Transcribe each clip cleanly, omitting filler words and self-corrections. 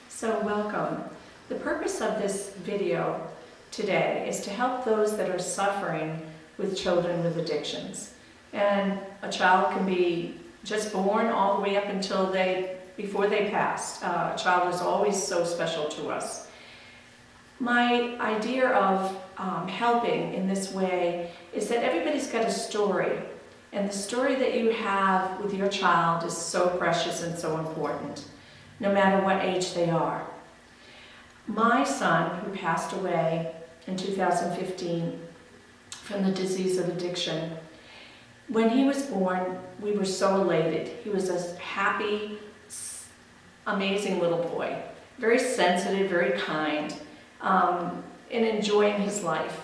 So welcome. The purpose of this video today is to help those that are suffering with children with addictions. And a child can be just born all the way up until before they pass. A child is always so special to us. My idea of helping in this way is that everybody's got a story. And the story that you have with your child is so precious and so important, no matter what age they are. My son, who passed away in 2015 from the disease of addiction, when he was born, we were so elated. He was a happy, amazing little boy, very sensitive, very kind, and enjoying his life.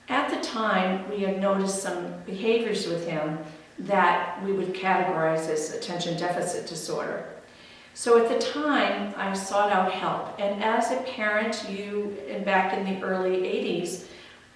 At the time, we had noticed some behaviors with him that we would categorize as attention deficit disorder. So at the time, I sought out help. And as a parent, back in the early 80s,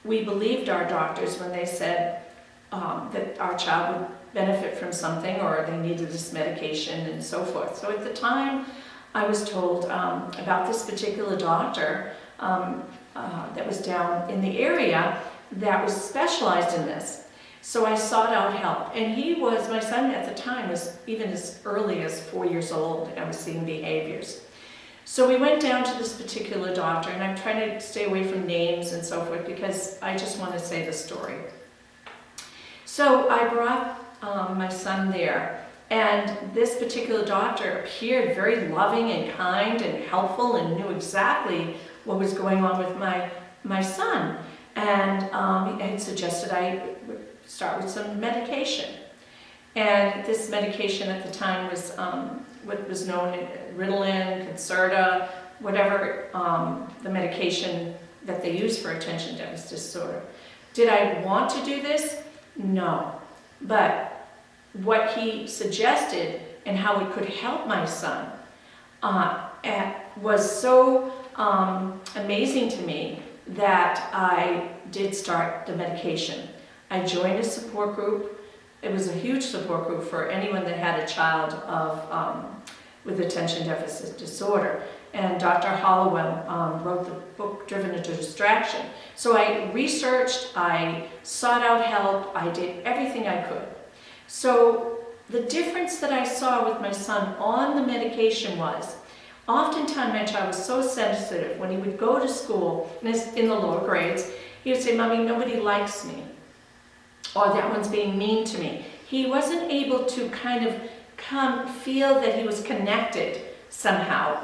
we believed our doctors when they said that our child would benefit from something or they needed this medication and so forth. So at the time, I was told about this particular doctor that was down in the area that was specialized in this. So I sought out help. And my son at the time was even as early as 4 years old, and I was seeing behaviors. So we went down to this particular doctor, and I'm trying to stay away from names and so forth because I just want to say the story. So I brought my son there, and this particular doctor appeared very loving and kind and helpful and knew exactly what was going on with my son. And he had suggested I start with some medication. And this medication at the time was what was known as Ritalin, Concerta, whatever the medication that they use for attention deficit disorder. Did I want to do this? No. But what he suggested and how it could help my son was so amazing to me that I did start the medication. I joined a support group. It was a huge support group for anyone that had a child with attention deficit disorder. And Dr. Hollowell wrote the book, Driven into Distraction. So I researched, I sought out help, I did everything I could. So the difference that I saw with my son on the medication was, oftentimes my child was so sensitive when he would go to school in the lower grades, he would say, "Mommy, nobody likes me," or "that one's being mean to me." He wasn't able to kind of feel that he was connected somehow,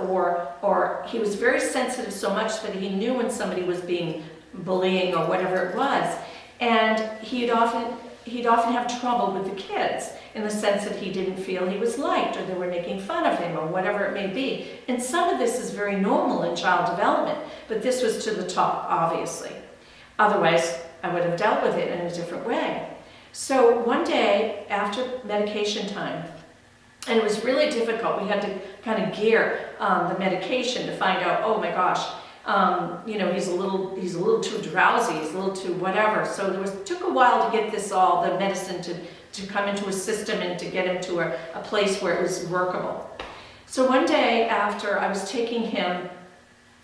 or he was very sensitive so much that he knew when somebody was being bullying or whatever it was. And he'd often have trouble with the kids in the sense that he didn't feel he was liked or they were making fun of him or whatever it may be. And some of this is very normal in child development, but this was to the top, obviously. Otherwise, I would have dealt with it in a different way. So one day after medication time, and it was really difficult, we had to kind of gear the medication to find out, oh my gosh, he's a little too drowsy, he's a little too whatever. So took a while to get the medicine to come into a system and to get him to a place where it was workable. So one day after I was taking him,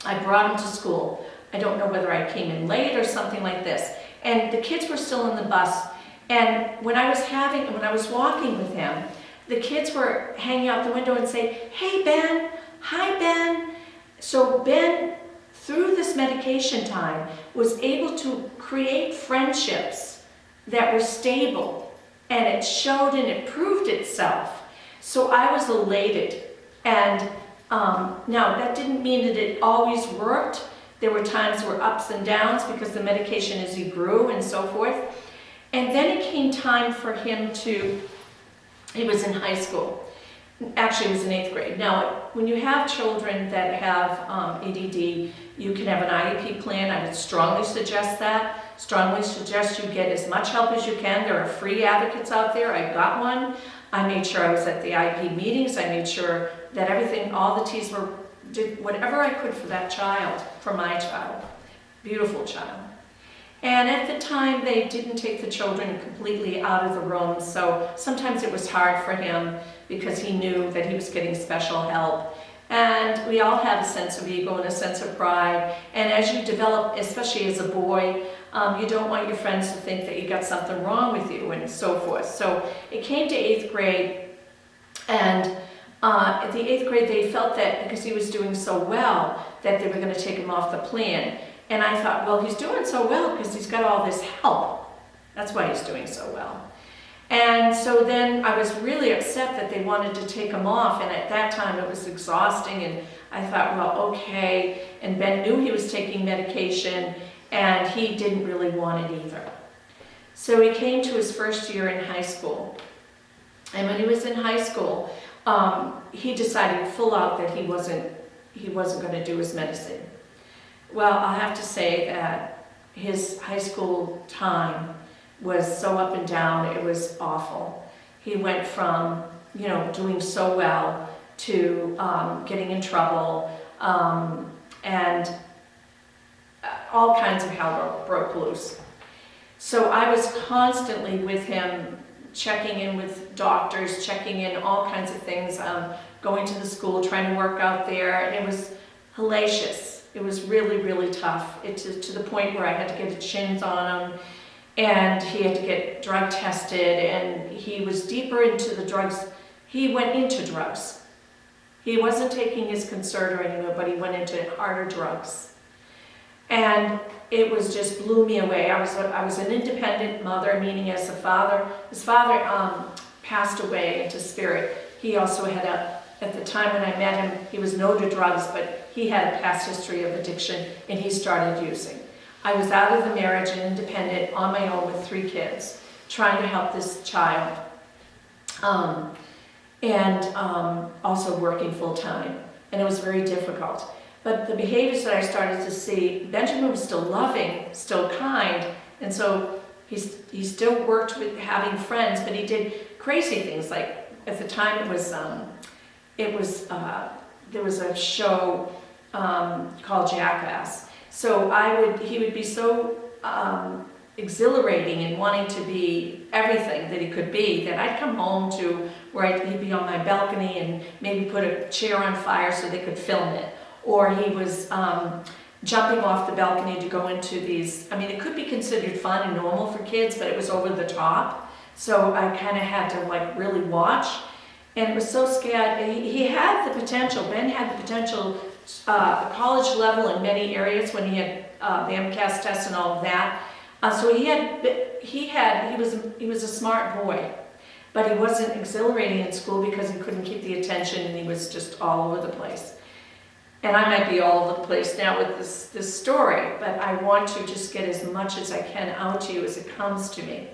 I brought him to school. I don't know whether I came in late or something like this. And the kids were still in the bus. And when I was walking with him, the kids were hanging out the window and saying, "Hey, Ben, hi, Ben." So Ben, through this medication time, was able to create friendships that were stable, and it showed and it proved itself. So I was elated. And now that didn't mean that it always worked. There were times there were ups and downs because the medication as he grew and so forth. And then it came time for him he was in high school. Actually, he was in 8th grade. Now, when you have children that have ADD, you can have an IEP plan. I would strongly suggest that. Strongly suggest you get as much help as you can. There are free advocates out there. I got one. I made sure I was at the IEP meetings. I made sure that all the T's did whatever I could for that child, for my child. Beautiful child. And at the time, they didn't take the children completely out of the room, so sometimes it was hard for him because he knew that he was getting special help. And we all have a sense of ego and a sense of pride. And as you develop, especially as a boy, you don't want your friends to think that you got something wrong with you and so forth. So it came to 8th grade, and at the 8th grade they felt that because he was doing so well that they were going to take him off the plan. And I thought, well, he's doing so well because he's got all this help. That's why he's doing so well. And so then I was really upset that they wanted to take him off, and at that time it was exhausting, and I thought, well, okay. And Ben knew he was taking medication, and he didn't really want it either. So he came to his first year in high school. And when he was in high school, he decided full out that he wasn't going to do his medicine. Well, I'll have to say that his high school time was so up and down, it was awful. He went from, doing so well to getting in trouble, and all kinds of hell broke loose. So I was constantly with him, checking in with doctors, checking in all kinds of things, going to the school, trying to work out there, and it was hellacious. It was really, really tough. To the point where I had to get shins on him, and he had to get drug tested, and he was deeper into the drugs. He went into drugs. He wasn't taking his Concerta anymore, but he went into harder drugs. And it was just blew me away. I was an independent mother, meaning as a father. His father passed away into spirit. He also had at the time when I met him, he was no to drugs, but he had a past history of addiction, and he started using. I was out of the marriage and independent on my own with 3 kids, trying to help this child, and also working full time. And it was very difficult. But the behaviors that I started to see, Benjamin was still loving, still kind, and so he still worked with having friends, but he did crazy things. Like at the time, there was a show called Jackass. So he would be so exhilarating and wanting to be everything that he could be, that I'd come home to where he'd be on my balcony and maybe put a chair on fire so they could film it. Or he was jumping off the balcony to go into these, it could be considered fun and normal for kids, but it was over the top. So I kind of had to really watch. And it was so scared. He had the potential, Ben had the potential, college level in many areas when he had the MCAS test and all of that. So he was a smart boy, but he wasn't exhilarating in school because he couldn't keep the attention, and he was just all over the place. And I might be all over the place now with this story, but I want to just get as much as I can out to you as it comes to me.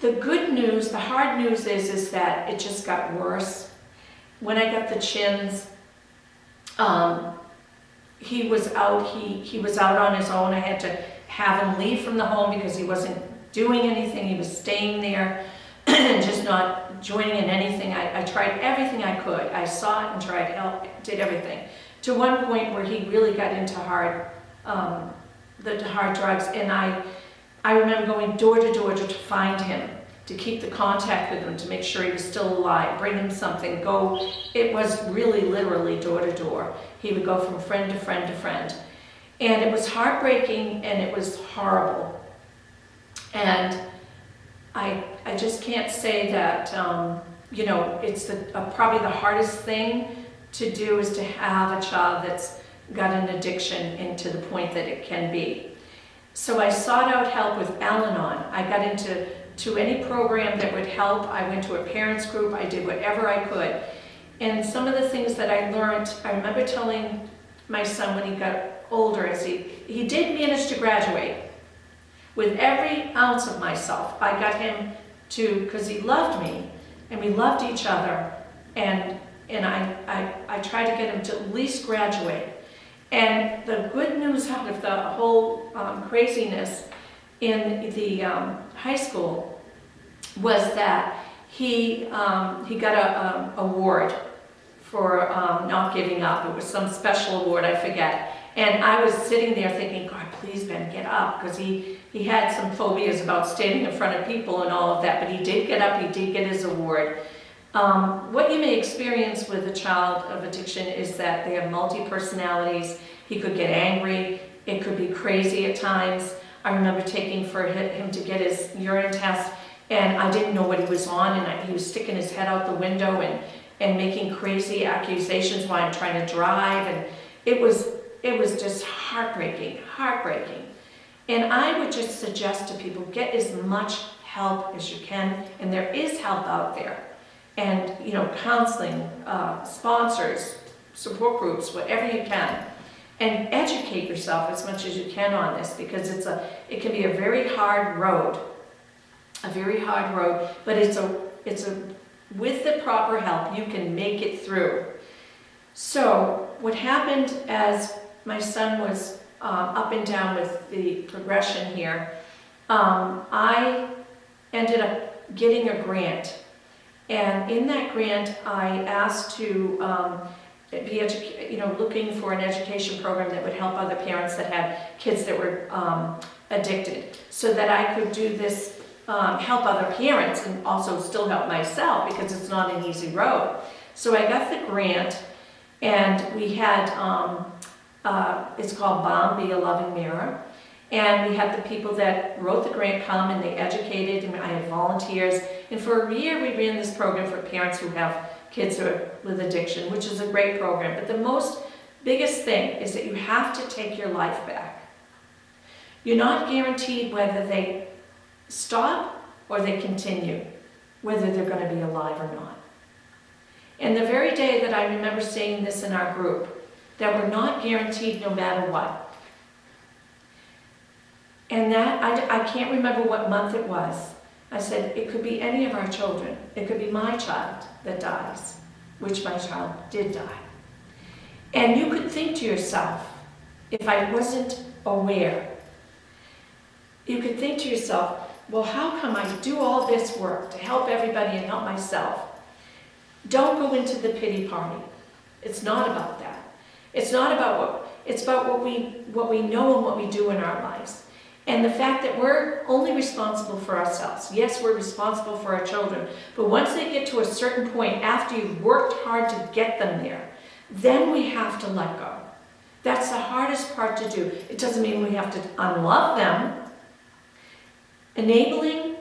The good news, the hard news is that it just got worse. When I got the chins, he was out. He was out on his own. I had to have him leave from the home because he wasn't doing anything. He was staying there and just not joining in anything. I tried everything I could. I sought and tried help, did everything. To one point where he really got into the hard drugs, and I remember going door to door to find him, to keep the contact with him, to make sure he was still alive, bring him something, go. It was really literally door to door. He would go from friend to friend to friend. And it was heartbreaking, and it was horrible. And I just can't say that, it's probably the hardest thing to do is to have a child that's got an addiction into the point that it can be. So I sought out help with Al-Anon. I got into any program that would help. I went to a parents group. I did whatever I could. And some of the things that I learned, I remember telling my son when he got older, as he did manage to graduate. With every ounce of myself, I got him to, because he loved me, and we loved each other, and I tried to get him to at least graduate. And the good news out of the whole craziness in the high school was that he got an award for not giving up. It was some special award, I forget. And I was sitting there thinking, God, please, Ben, get up, because he had some phobias about standing in front of people and all of that, but he did get up, he did get his award. What you may experience with a child of addiction is that they have multi-personalities. He could get angry. It could be crazy at times. I remember taking for him to get his urine test, and I didn't know what he was on, and he was sticking his head out the window and making crazy accusations while I'm trying to drive, and it was just heartbreaking. And I would just suggest to people, get as much help as you can, and there is help out there. And, counseling, sponsors, support groups, whatever you can. And educate yourself as much as you can on this, because it can be a very hard road. But with the proper help, you can make it through. So what happened as my son was up and down with the progression here, I ended up getting a grant. And in that grant, I asked to be looking for an education program that would help other parents that had kids that were addicted, so that I could do this, help other parents and also still help myself, because it's not an easy road. So I got the grant, and we had, it's called Bomb, Be a Loving Mirror. And we had the people that wrote the grant come, and they educated, and I had volunteers. And for a year, we ran this program for parents who have kids with addiction, which is a great program. But the biggest thing is that you have to take your life back. You're not guaranteed whether they stop or they continue, whether they're going to be alive or not. And the very day that I remember saying this in our group, that we're not guaranteed no matter what. And that, I can't remember what month it was. I said, it could be any of our children. It could be my child that dies, which my child did die. And you could think to yourself, if I wasn't aware, you could think to yourself, well, how come I do all this work to help everybody and help myself? Don't go into the pity party. It's not about that. It's not about it's about what we know and what we do in our lives. And the fact that we're only responsible for ourselves. Yes, we're responsible for our children, but once they get to a certain point, after you've worked hard to get them there, then we have to let go. That's the hardest part to do. It doesn't mean we have to unlove them. Enabling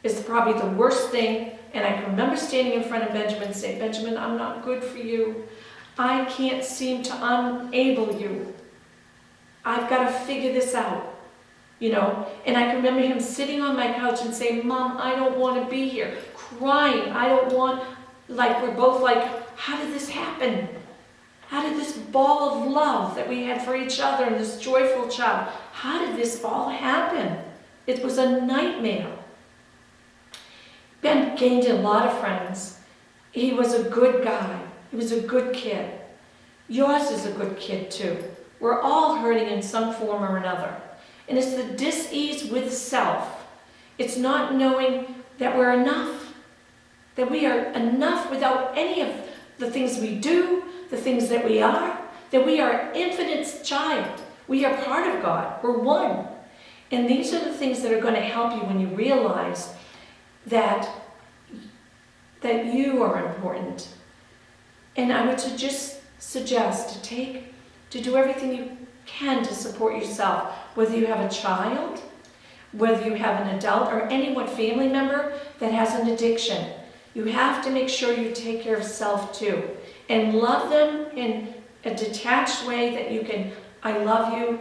is probably the worst thing. And I can remember standing in front of Benjamin and saying, Benjamin, I'm not good for you. I can't seem to enable you. I've got to figure this out. And I can remember him sitting on my couch and saying, Mom, I don't want to be here, crying. I don't want, we're both like, how did this happen? How did this ball of love that we had for each other and this joyful child, how did this all happen? It was a nightmare. Ben gained a lot of friends. He was a good guy. He was a good kid. Yours is a good kid too. We're all hurting in some form or another. And it's the dis-ease with self. It's not knowing that we're enough. That we are enough without any of the things we do, the things that we are. That we are infinite's child. We are part of God. We're one. And these are the things that are going to help you when you realize that you are important. And I would just suggest to do everything you can to support yourself, whether you have a child, whether you have an adult, or anyone, family member that has an addiction. You have to make sure you take care of self too, and love them in a detached way that you can, I love you,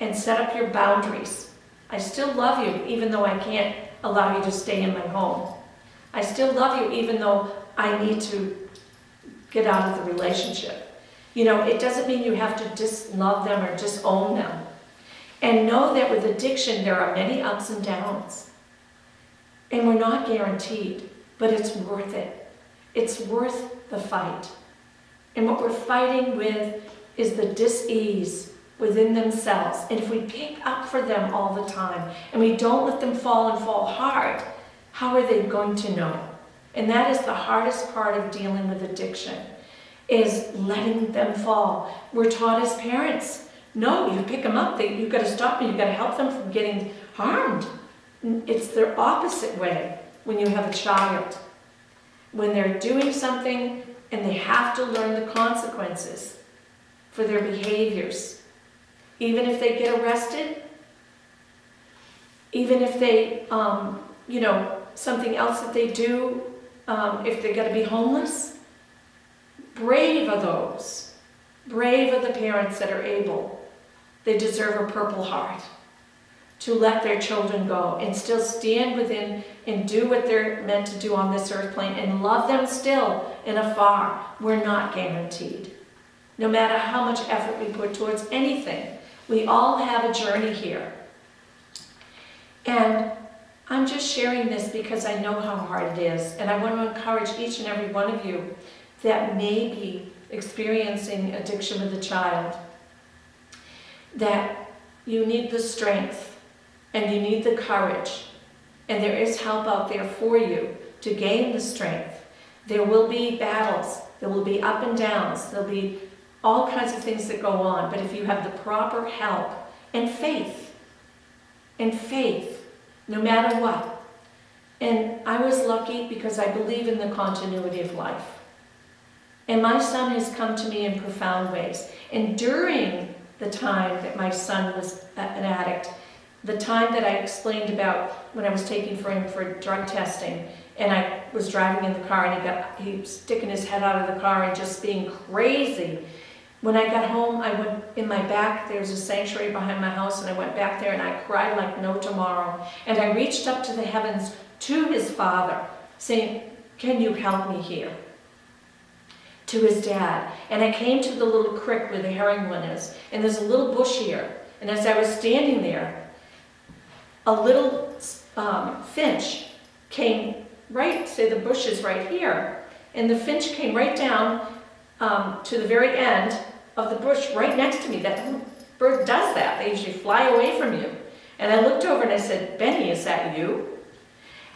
and set up your boundaries. I still love you even though I can't allow you to stay in my home. I still love you even though I need to get out of the relationship. It doesn't mean you have to dislove them or disown them. And know that with addiction, there are many ups and downs. And we're not guaranteed, but it's worth it. It's worth the fight. And what we're fighting with is the dis-ease within themselves. And if we pick up for them all the time, and we don't let them fall and fall hard, how are they going to know? And that is the hardest part of dealing with addiction, is letting them fall. We're taught as parents, no, you pick them up, you've got to stop them, you've got to help them from getting harmed. It's the opposite way when you have a child. when they're doing something and they have to learn the consequences for their behaviors. Even if they get arrested, even if they, something else that they do, if they're going to be homeless, brave are those. Brave are the parents that are able. They deserve a Purple Heart to let their children go and still stand within and do what they're meant to do on this earth plane and love them still in afar. We're not guaranteed. No matter how much effort we put towards anything, we all have a journey here. And I'm just sharing this because I know how hard it is, and I want to encourage each and every one of you that may be experiencing addiction with a child, that you need the strength and you need the courage, and there is help out there for you to gain the strength. There will be battles, there will be up and downs, there'll be all kinds of things that go on, but if you have the proper help and faith, no matter what. And I was lucky because I believe in the continuity of life. And my son has come to me in profound ways. And during the time that my son was an addict, the time that I explained about when I was taking him for drug testing, and I was driving in the car and he was sticking his head out of the car and just being crazy. When I got home, I went in my back, there was a sanctuary behind my house, and I went back there and I cried like no tomorrow. And I reached up to the heavens to his father, saying, "Can you help me here?" To his dad. And I came to the little creek where the herring one is, and there's a little bush here. And as I was standing there, a little finch came right, say the bush is right here, and the finch came right down to the very end of the bush right next to me. That bird does that. They usually fly away from you. And I looked over and I said, "Benny, is that you?"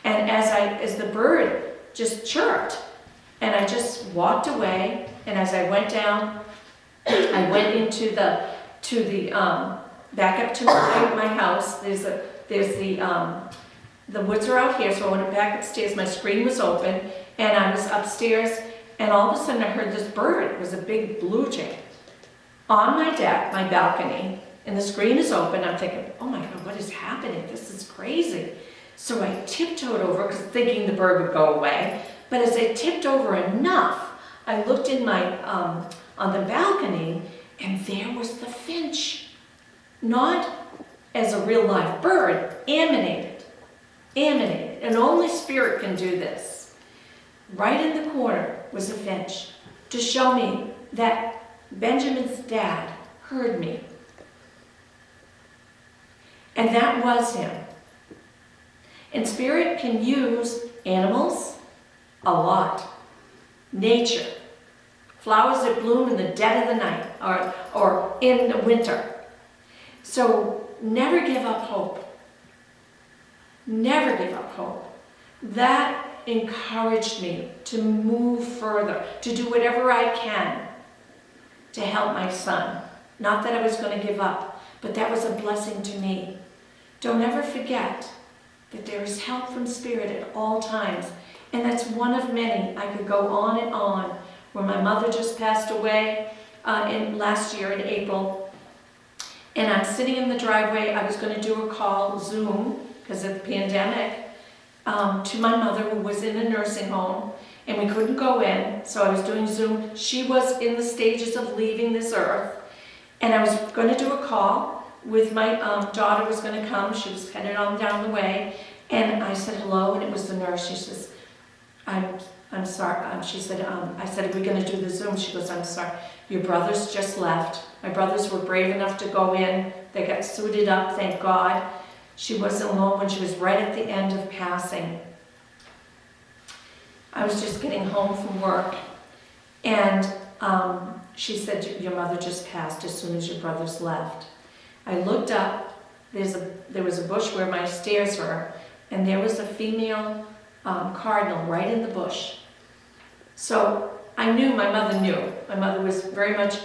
And as the bird just chirped, and I just walked away, and as I went down, I went into back up to my house. The woods are out here, so I went back upstairs. My screen was open, and I was upstairs, and all of a sudden I heard this bird. It was a big blue jay on my deck, my balcony, and the screen is open. I'm thinking, oh my God, what is happening? This is crazy. So I tiptoed over, thinking the bird would go away. But as I tipped over enough, I looked in on the balcony, and there was the finch. Not as a real live bird, animated. And only spirit can do this. Right in the corner was a finch to show me that Benjamin's dad heard me. And that was him. And spirit can use animals a lot. Nature. Flowers that bloom in the dead of the night or in the winter. So never give up hope. Never give up hope. That encouraged me to move further, to do whatever I can to help my son. Not that I was going to give up, but that was a blessing to me. Don't ever forget that there is help from Spirit at all times. And that's one of many. I could go on and on. Where my mother just passed away last year in April. And I'm sitting in the driveway. I was going to do a call, Zoom, because of the pandemic, to my mother who was in a nursing home. And we couldn't go in, so I was doing Zoom. She was in the stages of leaving this earth. And I was going to do a call with my daughter was going to come. She was headed on down the way. And I said hello, and it was the nurse. She says, I'm sorry. She said, I said, are we going to do the Zoom? She goes, I'm sorry. Your brothers just left. My brothers were brave enough to go in. They got suited up, thank God. She wasn't alone when she was right at the end of passing. I was just getting home from work, and she said, your mother just passed as soon as your brothers left. I looked up. There was a bush where my stairs were, and there was a female cardinal right in the bush. So I knew, my mother knew. My mother was very much,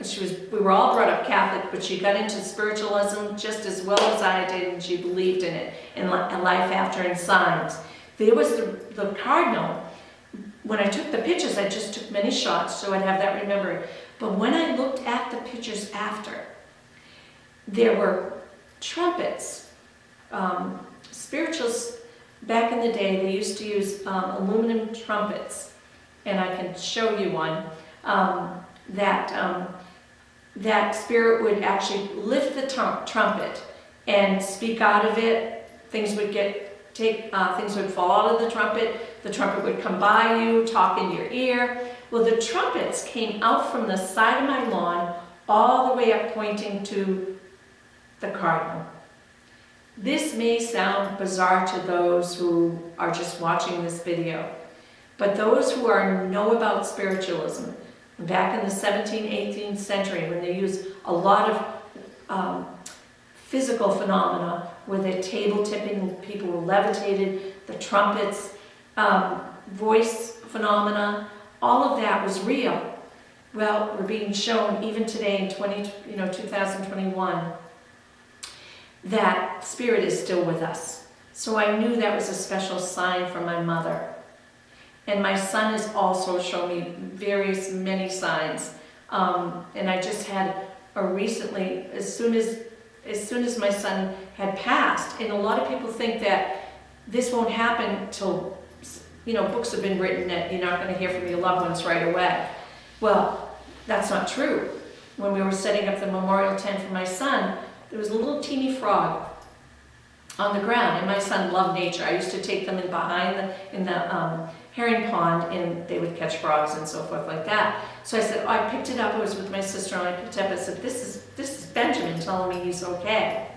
we were all brought up Catholic, but she got into spiritualism just as well as I did, and she believed in it, in life after and signs. There was the cardinal when I took the pictures, I just took many shots so I'd have that remembered. But when I looked at the pictures after, there were trumpets. Spirituals, back in the day, they used to use aluminum trumpets, and I can show you one, that spirit would actually lift the trumpet and speak out of it. Things would things would fall out of the trumpet would come by you, talk in your ear. Well, the trumpets came out from the side of my lawn all the way up pointing to the cardinal. This may sound bizarre to those who are just watching this video, but those who know about spiritualism, back in the 17th, 18th century, when they used a lot of physical phenomena, where the table tipping, people were levitated, the trumpets, voice phenomena, all of that was real. Well, we're being shown even today in 2021 that spirit is still with us. So I knew that was a special sign from my mother. And my son has also shown me many signs. And I just had recently, as soon as my son had passed, and a lot of people think that this won't happen till, books have been written that you're not going to hear from your loved ones right away. Well, that's not true. When we were setting up the memorial tent for my son, there was a little teeny frog on the ground, and my son loved nature. I used to take them in the herring pond, and they would catch frogs and so forth like that. So I said, I picked it up. I was with my sister, and I picked it up. I said, this is Benjamin telling me he's okay.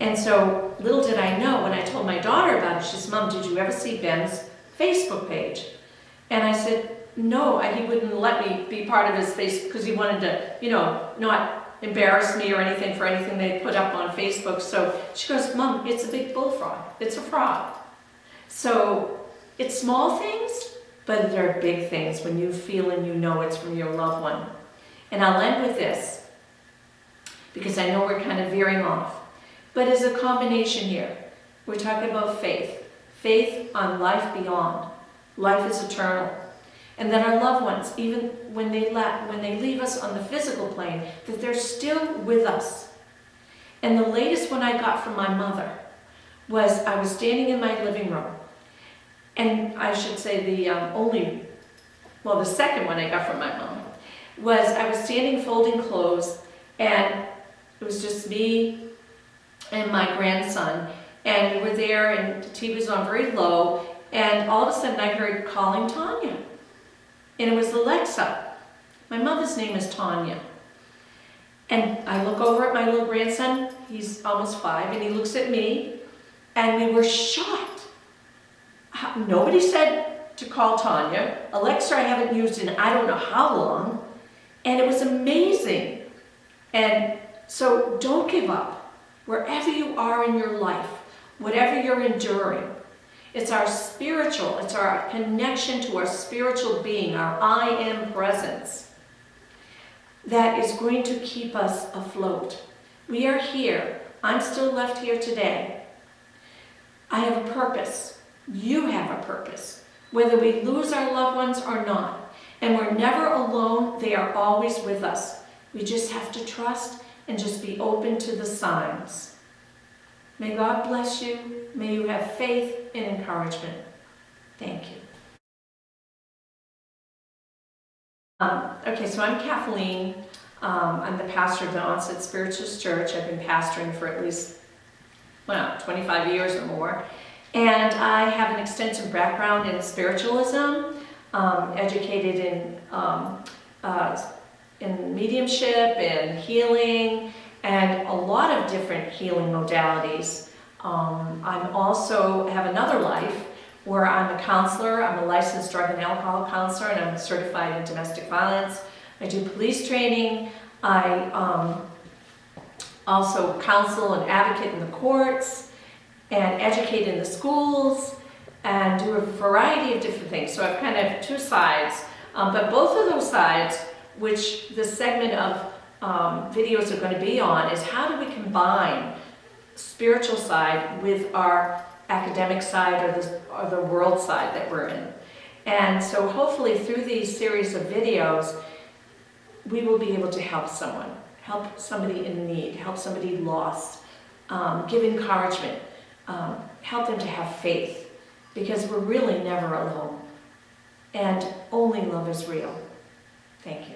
And so little did I know, when I told my daughter about it, she said, Mom, did you ever see Ben's Facebook page? And I said, no, he wouldn't let me be part of his Facebook because he wanted to, not embarrass me or anything for anything they put up on Facebook. So she goes, Mom, it's a big bullfrog. It's a frog. So it's small things, but they're big things when you feel and you know it's from your loved one. And I'll end with this, because I know we're kind of veering off. But as a combination here, we're talking about faith. Faith on life beyond. Life is eternal. And that our loved ones, even when they leave us on the physical plane, that they're still with us. And the latest one I got from my mother was, I was standing in my living room, and I should say the second one I got from my mom was, I was standing folding clothes, and it was just me and my grandson, and we were there, and the TV was on very low, and all of a sudden I heard calling Tanya. And it was Alexa. My mother's name is Tanya. And I look over at my little grandson, he's almost 5, and he looks at me, and we were shocked. Nobody said to call Tanya. Alexa I haven't used in I don't know how long, and it was amazing. And so don't give up. Wherever you are in your life, whatever you're enduring, it's our connection to our spiritual being, our I am presence, that is going to keep us afloat. We are here. I'm still left here today. I have a purpose. You have a purpose. Whether we lose our loved ones or not. And we're never alone. They are always with us. We just have to trust and just be open to the signs. May God bless you. May you have faith and encouragement. Thank you. Okay, so I'm Kathleen. I'm the pastor of the Onset Spiritualist Church. I've been pastoring for at least 25 years or more. And I have an extensive background in spiritualism, educated in mediumship and healing, and a lot of different healing modalities. I'm also have another life where I'm a counselor. I'm a licensed drug and alcohol counselor, and I'm certified in domestic violence. I do police training. I also counsel and advocate in the courts and educate in the schools and do a variety of different things. So I've kind of two sides, but both of those sides, which the segment of videos are going to be on, is how do we combine spiritual side with our academic side or the world side that we're in. And so hopefully through these series of videos, we will be able to help someone, help somebody in need, help somebody lost, give encouragement, help them to have faith, because we're really never alone. And only love is real. Thank you.